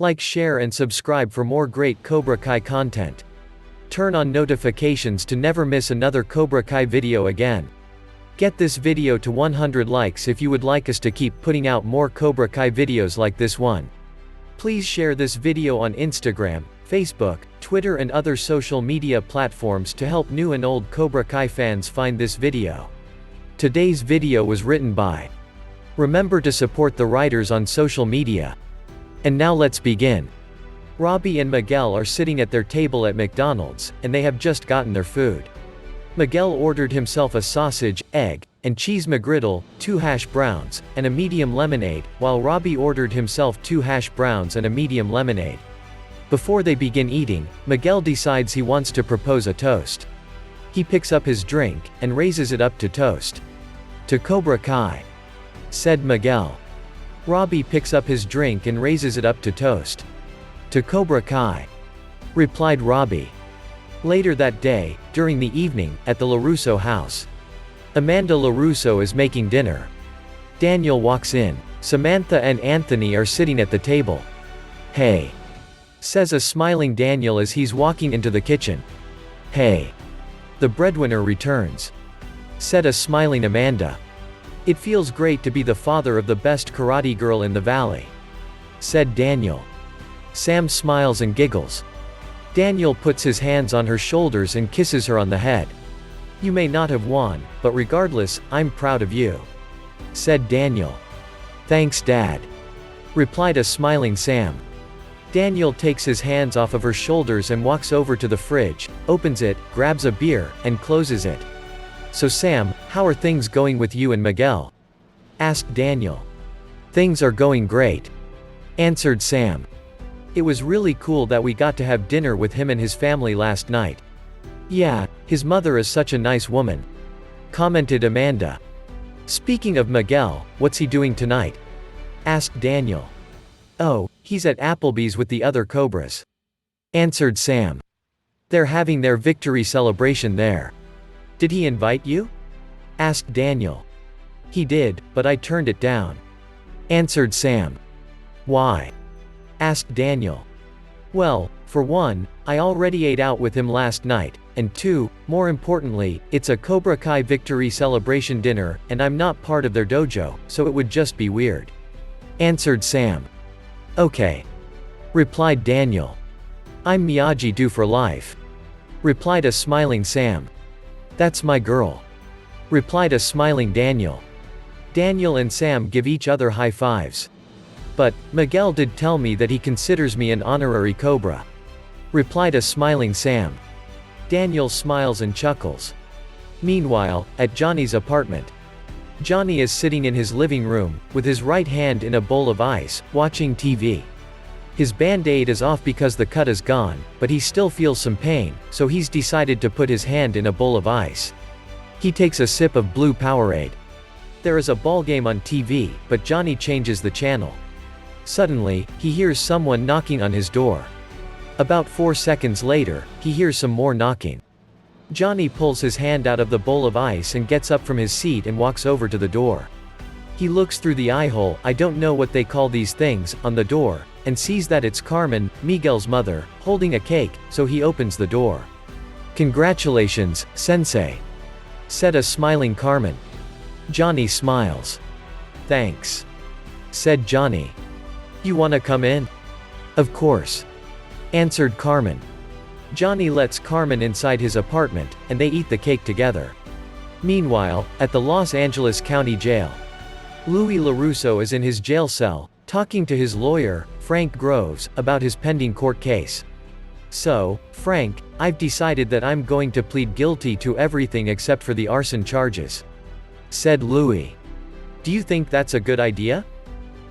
Like, share and subscribe for more great Cobra Kai content. Turn on notifications to never miss another Cobra Kai video again. Get this video to 100 likes if you would like us to keep putting out more Cobra Kai videos like this one. Please share this video on Instagram, Facebook, Twitter and other social media platforms to help new and old Cobra Kai fans find this video. Today's video was written by. Remember to support the writers on social media. And now let's begin. Robby and Miguel are sitting at their table at McDonald's, and they have just gotten their food. Miguel ordered himself a sausage, egg, and cheese McGriddle, 2 hash browns, and a medium lemonade, while Robby ordered himself 2 hash browns and a medium lemonade. Before they begin eating, Miguel decides he wants to propose a toast. He picks up his drink, and raises it up to toast. "To Cobra Kai," said Miguel. Robby picks up his drink and raises it up to toast. "To Cobra Kai," replied Robby. Later that day, during the evening, at the LaRusso house. Amanda LaRusso is making dinner. Daniel walks in. Samantha and Anthony are sitting at the table. "Hey," says a smiling Daniel as he's walking into the kitchen. "Hey." "The breadwinner returns," said a smiling Amanda. "It feels great to be the father of the best karate girl in the valley," said Daniel. Sam smiles and giggles. Daniel puts his hands on her shoulders and kisses her on the head. "You may not have won, but regardless, I'm proud of you," said Daniel. "Thanks, Dad," replied a smiling Sam. Daniel takes his hands off of her shoulders and walks over to the fridge, opens it, grabs a beer, and closes it. "So Sam, how are things going with you and Miguel?" asked Daniel. "Things are going great," answered Sam. "It was really cool that we got to have dinner with him and his family last night." "Yeah, his mother is such a nice woman," commented Amanda. "Speaking of Miguel, what's he doing tonight?" asked Daniel. "Oh, he's at Applebee's with the other Cobras," answered Sam. "They're having their victory celebration there." "Did he invite you?" asked Daniel. "He did, but I turned it down," answered Sam. "Why?" asked Daniel. "Well, for one, I already ate out with him last night, and two, more importantly, it's a Cobra Kai victory celebration dinner, and I'm not part of their dojo, so it would just be weird," answered Sam. "Okay," replied Daniel. "I'm Miyagi-Do for life," replied a smiling Sam. "That's my girl," replied a smiling Daniel. Daniel and Sam give each other high fives. "But, Miguel did tell me that he considers me an honorary Cobra," replied a smiling Sam. Daniel smiles and chuckles. Meanwhile, at Johnny's apartment. Johnny is sitting in his living room, with his right hand in a bowl of ice, watching TV. His band-aid is off because the cut is gone, but he still feels some pain, so he's decided to put his hand in a bowl of ice. He takes a sip of blue Powerade. There is a ball game on TV, but Johnny changes the channel. Suddenly, he hears someone knocking on his door. About 4 seconds later, he hears some more knocking. Johnny pulls his hand out of the bowl of ice and gets up from his seat and walks over to the door. He looks through the eye hole, I don't know what they call these things, on the door, and sees that it's Carmen, Miguel's mother, holding a cake, so he opens the door. "Congratulations, Sensei," said a smiling Carmen. Johnny smiles. "Thanks," said Johnny. "You wanna come in?" "Of course," answered Carmen. Johnny lets Carmen inside his apartment, and they eat the cake together. Meanwhile, at the Los Angeles County Jail. Louis LaRusso is in his jail cell, talking to his lawyer, Frank Groves, about his pending court case. "So, Frank, I've decided that I'm going to plead guilty to everything except for the arson charges," said Louis. "Do you think that's a good idea?"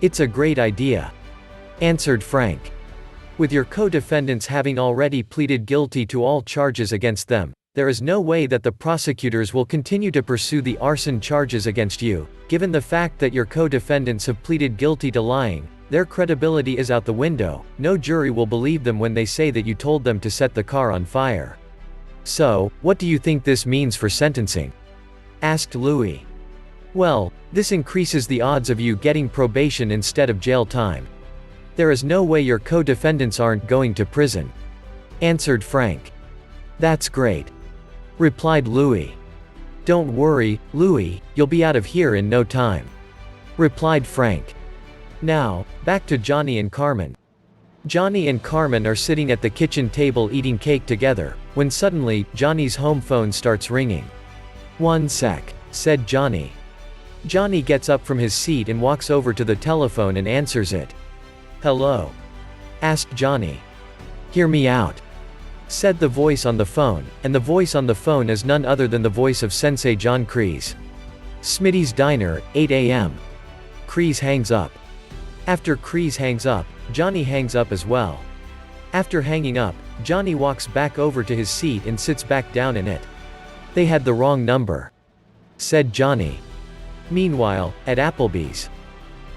"It's a great idea," answered Frank. "With your co-defendants having already pleaded guilty to all charges against them, there is no way that the prosecutors will continue to pursue the arson charges against you. Given the fact that your co-defendants have pleaded guilty to lying, their credibility is out the window. No jury will believe them when they say that you told them to set the car on fire. So, what do you think this means for sentencing?" asked Louis. "Well, this increases the odds of you getting probation instead of jail time. There is no way your co-defendants aren't going to prison," answered Frank. "That's great," replied Louis. "Don't worry, Louis, you'll be out of here in no time," replied Frank. Now, back to Johnny and Carmen. Johnny and Carmen are sitting at the kitchen table eating cake together, when suddenly, Johnny's home phone starts ringing. "One sec," said Johnny. Johnny gets up from his seat and walks over to the telephone and answers it. "Hello?" asked Johnny. "Hear me out," said the voice on the phone, and the voice on the phone is none other than the voice of Sensei John Kreese. Smitty's Diner, 8 a.m. Kreese hangs up. After Kreese hangs up, Johnny hangs up as well. After hanging up, Johnny walks back over to his seat and sits back down in it. "They had the wrong number," said Johnny. Meanwhile, at Applebee's,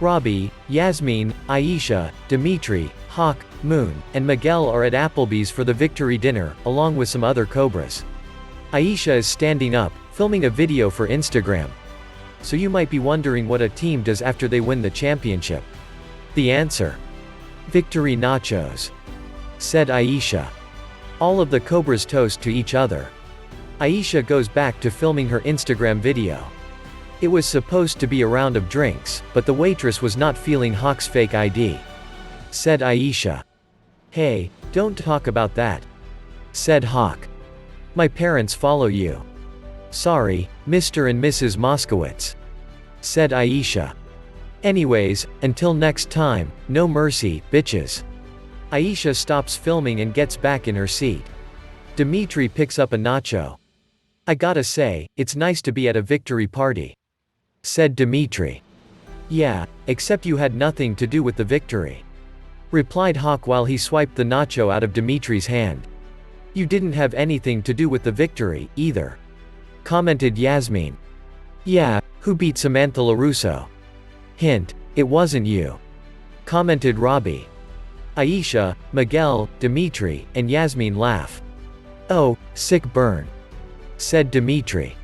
Robby, Yasmin, Aisha, Dimitri, Hawk, Moon, and Miguel are at Applebee's for the victory dinner, along with some other Cobras. Aisha is standing up, filming a video for Instagram. So you might be wondering what a team does after they win the championship. The answer: victory nachos, said Aisha. All of the Cobras toast to each other. Aisha goes back to filming her Instagram video. It was supposed to be a round of drinks, but the waitress was not feeling Hawk's fake ID. Said Aisha. "Hey, don't talk about that," said Hawk. "My parents follow you." "Sorry, Mr. and Mrs. Moskowitz," said Aisha. "Anyways, until next time, no mercy, bitches." Aisha stops filming and gets back in her seat. Dimitri picks up a nacho. "I gotta say, it's nice to be at a victory party," said Dimitri. "Yeah, except you had nothing to do with the victory," replied Hawk while he swiped the nacho out of Dimitri's hand. "You didn't have anything to do with the victory, either," commented Yasmin. "Yeah, who beat Samantha LaRusso?" "Hint, it wasn't you," commented Robby. Aisha, Miguel, Dimitri, and Yasmin laugh. "Oh, sick burn," said Dimitri.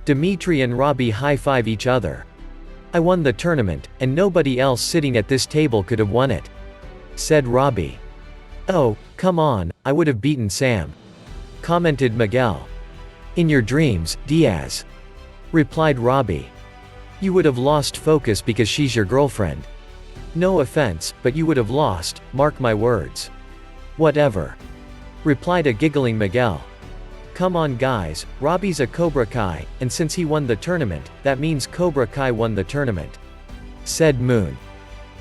Dimitri and Robby high-five each other. "I won the tournament, and nobody else sitting at this table could have won it," said Robby. "Oh, come on, I would have beaten Sam," commented Miguel. "In your dreams, Diaz," replied Robby. "You would have lost focus because she's your girlfriend. No offense, but you would have lost, mark my words." "Whatever," replied a giggling Miguel. "Come on guys, Robby's a Cobra Kai, and since he won the tournament, that means Cobra Kai won the tournament," said Moon.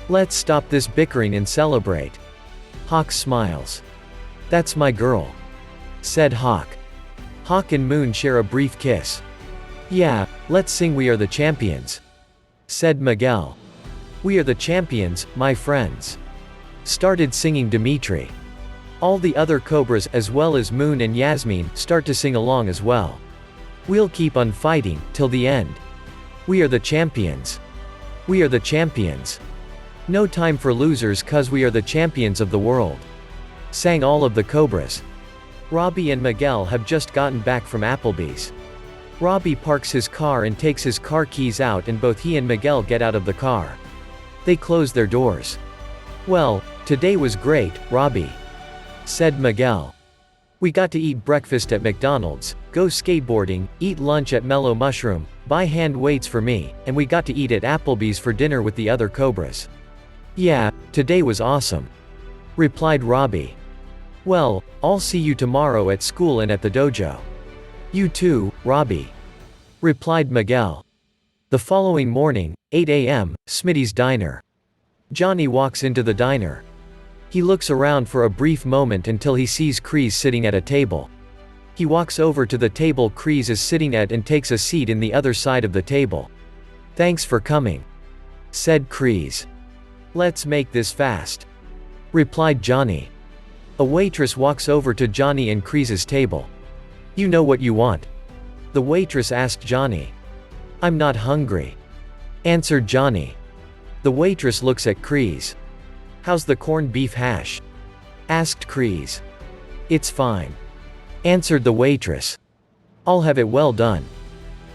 "Let's stop this bickering and celebrate." Hawk smiles. "That's my girl," said Hawk. Hawk and Moon share a brief kiss. "Yeah, let's sing We Are the Champions," said Miguel. "We are the champions, my friends," started singing Dimitri. All the other Cobras, as well as Moon and Yasmin, start to sing along as well. "We'll keep on fighting, till the end. We are the champions. We are the champions. No time for losers cause we are the champions of the world," sang all of the Cobras. Robby and Miguel have just gotten back from Applebee's. Robby parks his car and takes his car keys out, and both he and Miguel get out of the car. They close their doors. "Well, today was great, Robby," said Miguel. "We got to eat breakfast at McDonald's, go skateboarding, eat lunch at Mellow Mushroom, buy hand weights for me, and we got to eat at Applebee's for dinner with the other Cobras." "Yeah, today was awesome," replied Robby. "Well, I'll see you tomorrow at school and at the dojo." "You too, Robby," replied Miguel. The following morning, 8 a.m., Smitty's Diner. Johnny walks into the diner. He looks around for a brief moment until he sees Kreese sitting at a table. He walks over to the table Kreese is sitting at and takes a seat in the other side of the table. "Thanks for coming," said Kreese. "Let's make this fast," replied Johnny. A waitress walks over to Johnny and Kreese's table. "You know what you want?" the waitress asked Johnny. "I'm not hungry," answered Johnny. The waitress looks at Kreese. "How's the corned beef hash?" asked Kreese. "It's fine," answered the waitress. "I'll have it well done,"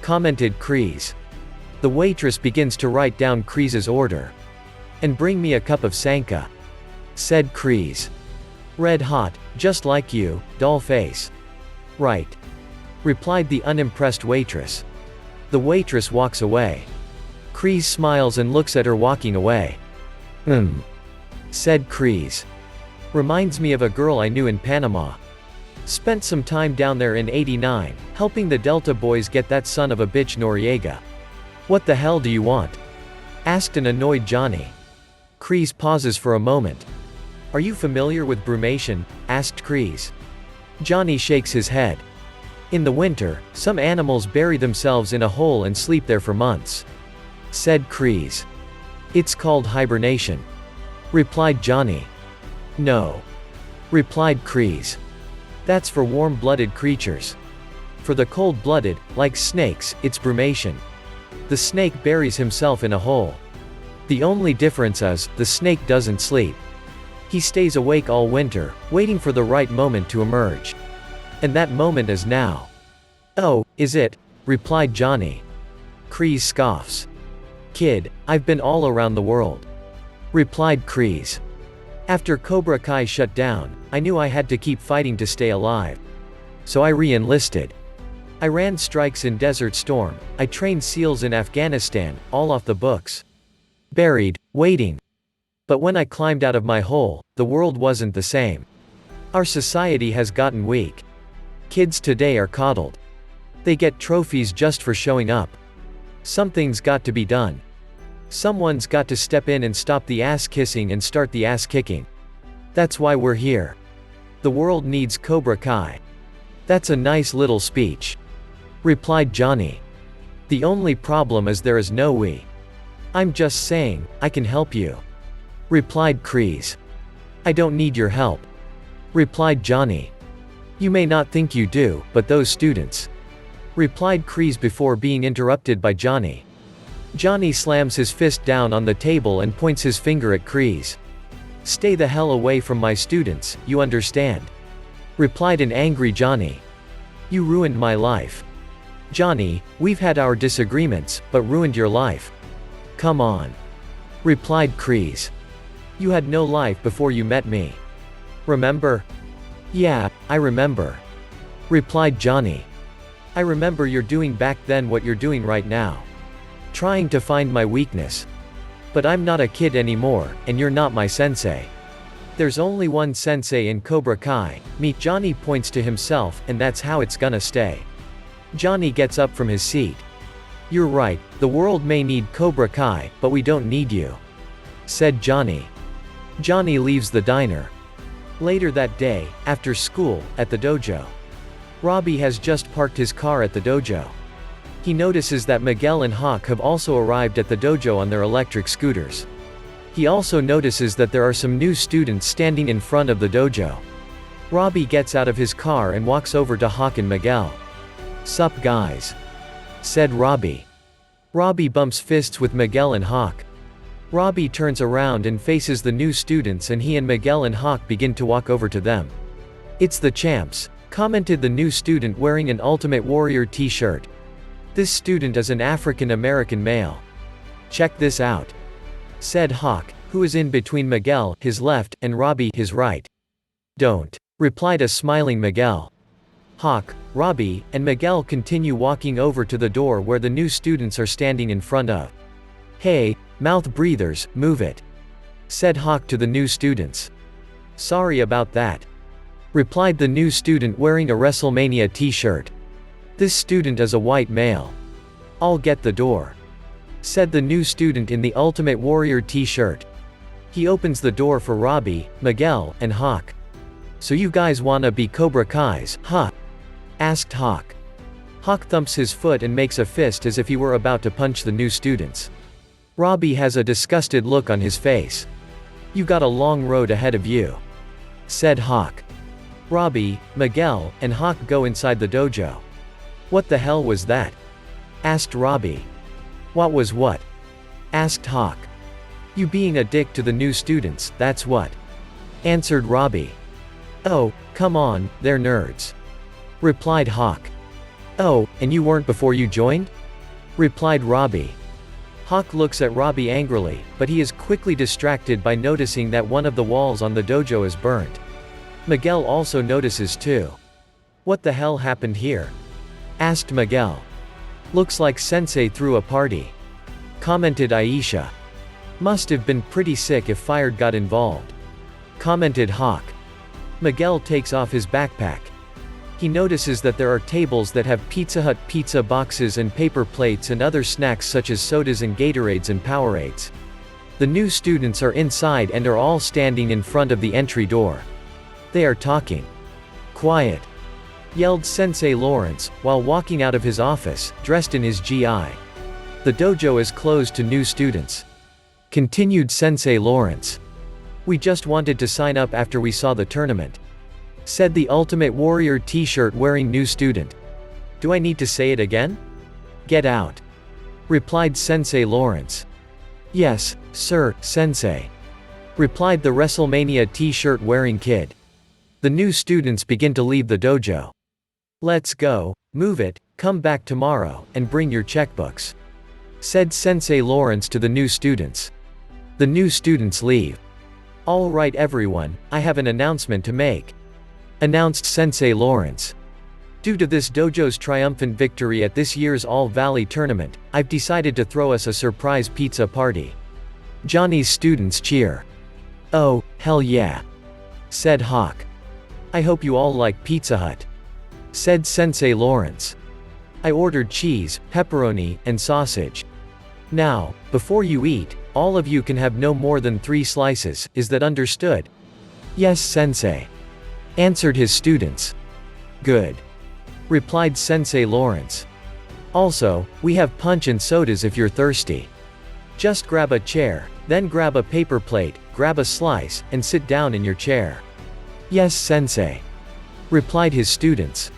commented Kreese. The waitress begins to write down Kreese's order. "And bring me a cup of Sanka," said Kreese. Red hot, just like you, doll face. Right, replied the unimpressed waitress. The waitress walks away. Kreese smiles and looks at her walking away. Said Kreese. Reminds me of a girl I knew in Panama. Spent some time down there in '89, helping the Delta boys get that son of a bitch Noriega. What the hell do you want? Asked an annoyed Johnny. Kreese pauses for a moment. Are you familiar with brumation? Asked Kreese. Johnny shakes his head. In the winter, some animals bury themselves in a hole and sleep there for months. Said Kreese. It's called hibernation. Replied Johnny. No. Replied Kreese. That's for warm-blooded creatures. For the cold-blooded, like snakes, it's brumation. The snake buries himself in a hole. The only difference is, the snake doesn't sleep. He stays awake all winter, waiting for the right moment to emerge. And that moment is now. Oh, is it? Replied Johnny. Kreese scoffs. Kid, I've been all around the world. Replied Kreese. After Cobra Kai shut down, I knew I had to keep fighting to stay alive. So I re-enlisted. I ran strikes in Desert Storm, I trained SEALs in Afghanistan, all off the books. Buried, waiting. But when I climbed out of my hole, the world wasn't the same. Our society has gotten weak. Kids today are coddled. They get trophies just for showing up. Something's got to be done. Someone's got to step in and stop the ass kissing and start the ass kicking. That's why we're here. The world needs Cobra Kai. That's a nice little speech. Replied Johnny. The only problem is there is no we. I'm just saying, I can help you. Replied Kreese. I don't need your help. Replied Johnny. You may not think you do, but those students. Replied Kreese before being interrupted by Johnny. Johnny slams his fist down on the table and points his finger at Kreese. Stay the hell away from my students, you understand? Replied an angry Johnny. You ruined my life. Johnny, we've had our disagreements, but ruined your life. Come on. Replied Kreese. You had no life before you met me. Remember? Yeah, I remember. Replied Johnny. I remember you're doing back then what you're doing right now. Trying to find my weakness. But I'm not a kid anymore, and you're not my sensei. There's only one sensei in Cobra Kai, me. Johnny points to himself, and that's how it's gonna stay. Johnny gets up from his seat. You're right, the world may need Cobra Kai, but we don't need you. Said Johnny. Johnny leaves the diner. Later that day, after school, at the dojo. Robby has just parked his car at the dojo. He notices that Miguel and Hawk have also arrived at the dojo on their electric scooters. He also notices that there are some new students standing in front of the dojo. Robby gets out of his car and walks over to Hawk and Miguel. Sup guys? Said Robby. Robby bumps fists with Miguel and Hawk. Robby turns around and faces the new students, and he and Miguel and Hawk begin to walk over to them. It's the champs, commented the new student wearing an Ultimate Warrior t-shirt. This student is an African American male. Check this out. Said Hawk, who is in between Miguel, his left, and Robby, his right. Don't. Replied a smiling Miguel. Hawk, Robby, and Miguel continue walking over to the door where the new students are standing in front of. Hey, mouth breathers, move it. Said Hawk to the new students. Sorry about that. Replied the new student wearing a WrestleMania t-shirt. This student is a white male. I'll get the door. Said the new student in the Ultimate Warrior t-shirt. He opens the door for Robby, Miguel, and Hawk. So you guys wanna be Cobra Kais, huh? Asked Hawk. Hawk thumps his foot and makes a fist as if he were about to punch the new students. Robby has a disgusted look on his face. You got a long road ahead of you. Said Hawk. Robby, Miguel, and Hawk go inside the dojo. What the hell was that? Asked Robby. What was what? Asked Hawk. You being a dick to the new students, that's what. Answered Robby. Oh, come on, they're nerds. Replied Hawk. Oh, and you weren't before you joined? Replied Robby. Hawk looks at Robby angrily, but he is quickly distracted by noticing that one of the walls on the dojo is burnt. Miguel also notices too. What the hell happened here? Asked Miguel. Looks like Sensei threw a party. Commented Aisha. Must have been pretty sick if fire got involved. Commented Hawk. Miguel takes off his backpack. He notices that there are tables that have Pizza Hut pizza boxes and paper plates and other snacks such as sodas and Gatorades and Powerades. The new students are inside and are all standing in front of the entry door. They are talking. Quiet! Yelled Sensei Lawrence, while walking out of his office, dressed in his GI. The dojo is closed to new students. Continued Sensei Lawrence. We just wanted to sign up after we saw the tournament. Said the Ultimate Warrior t-shirt wearing new student. Do I need to say it again? Get out. Replied Sensei Lawrence. Yes, sir, Sensei. Replied the WrestleMania t-shirt wearing kid. The new students begin to leave the dojo. Let's go, move it, come back tomorrow, and bring your checkbooks. Said Sensei Lawrence to the new students. The new students leave. All right everyone, I have an announcement to make. Announced Sensei Lawrence. Due to this dojo's triumphant victory at this year's All-Valley tournament, I've decided to throw us a surprise pizza party. Johnny's students cheer. Oh, hell yeah. Said Hawk. I hope you all like Pizza Hut. Said Sensei Lawrence. I ordered cheese, pepperoni, and sausage. Now, before you eat, all of you can have no more than 3 slices, is that understood? Yes, Sensei. Answered his students. Good. Replied Sensei Lawrence. Also, we have punch and sodas if you're thirsty. Just grab a chair, then grab a paper plate, grab a slice, and sit down in your chair. Yes, Sensei. Replied his students.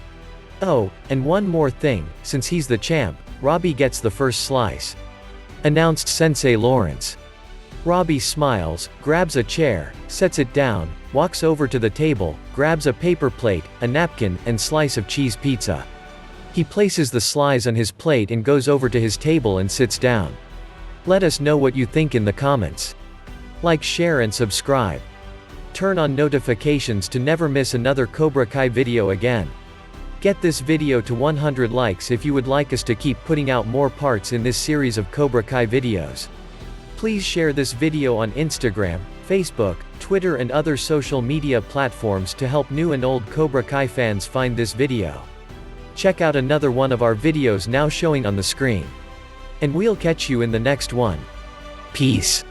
Oh, and one more thing, since he's the champ, Robby gets the first slice. Announced Sensei Lawrence. Robby smiles, grabs a chair, sets it down, walks over to the table, grabs a paper plate, a napkin, and slice of cheese pizza. He places the slice on his plate and goes over to his table and sits down. Let us know what you think in the comments. Like, share and subscribe. Turn on notifications to never miss another Cobra Kai video again. Get this video to 100 likes if you would like us to keep putting out more parts in this series of Cobra Kai videos. Please share this video on Instagram, Facebook, Twitter and other social media platforms to help new and old Cobra Kai fans find this video. Check out another one of our videos now showing on the screen. And we'll catch you in the next one. Peace.